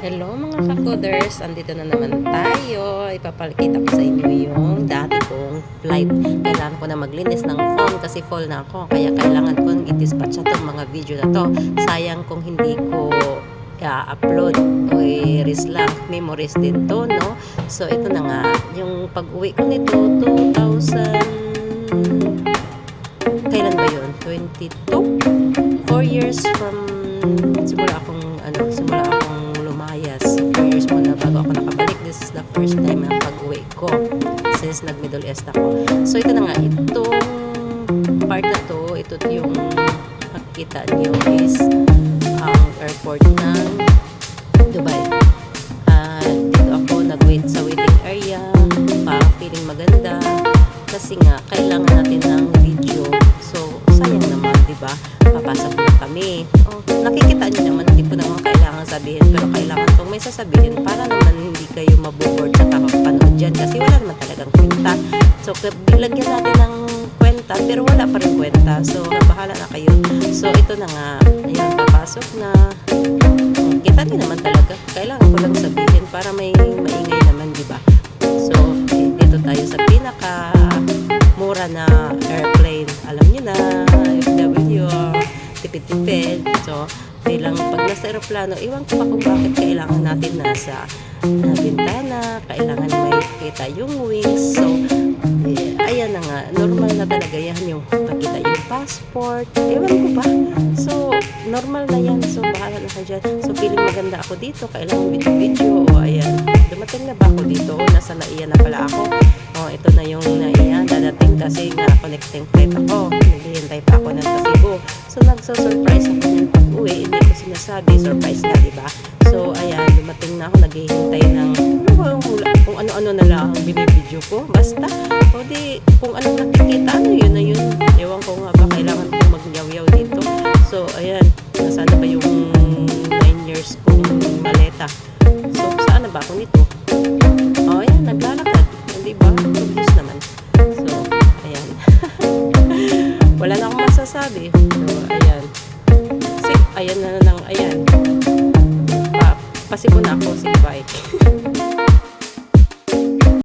Hello mga kakoders, andito na naman tayo. Ipapakita ko sa inyo yung dati kong flight. Kailangan ko na maglinis ng phone kasi fall na ako. Kaya kailangan kong i-dispatch itong mga video na to. Sayang kung hindi ko upload o i-erase lang. Memories din to, no? So ito na nga, yung pag-uwi ko nito, 2000... Kailan ba yun? 22? 4 years from simula akong lumayas. 4 years muna bago ako nakabalik. This is the first time na pag-uwi ko since nag-Middle East ako. So ito na nga, itong part na to, ito yung makikita niyo is ang airport ng Dubai. Dito ako nag-wait sa waiting area, parang feeling maganda kasi nga kailangan natin ng video. So sayang naman, di ba? Papasok na kami. Nakikita niyo naman, hindi ko naman kailangan sabihin, pero kailangan kong may sasabihin para naman hindi kayo maboboard sa kakapanood dyan kasi wala naman talagang kwenta. So lagyan natin ng kwenta pero wala pa rin kwenta. So bahala na kayo. So ito na nga, ayun, papasok na. Kita niyo naman talaga. Kailangan ko lang sabihin para may maingay naman, di ba? So dito tayo sa pinaka mura na airplane. Alam niyo na, FW, tipid-tipid. So, bilang pag nasa aeroplano, iwan ko pa kung bakit kailangan natin nasa bintana, kailangan may kita yung wings. So, ayan na nga, normal na talaga yan yung pakita yung passport. Ewan ko ba? So, normal na yan. So, bahala na ka dyan. So, feeling maganda ako dito. Kailangan video-video. O, ayan. Dumating na ba ako dito? Nasa Naiya na pala ako. O, ito na yung Naiya. Dadating kasi na-connecting flight ako. Naghihintay pa ako ng Cebu. So, nagsa-surprise ako yung pag-uwi. Hindi ko sinasabi. Surprise nga, diba? So, ayan. Dumating na ako. Naghihintay ng kung ano-ano na lang ang binibideo ko. Basta. O, di, kung anong nakikita, ano yun na yun. Ewan ko nga ba, kailangan kong magyaw-yaw dito. So, ayan. Nasaan na ba yung 9 years kong maleta? So, saan na ba ako nito? O, ayan. Naglalakad. Hindi ba? Obvious naman. So, ayan. Wala na akong masasabi. So, ayan. Ayan na lang. Ayan. Pasipon na ako. Sige, bye.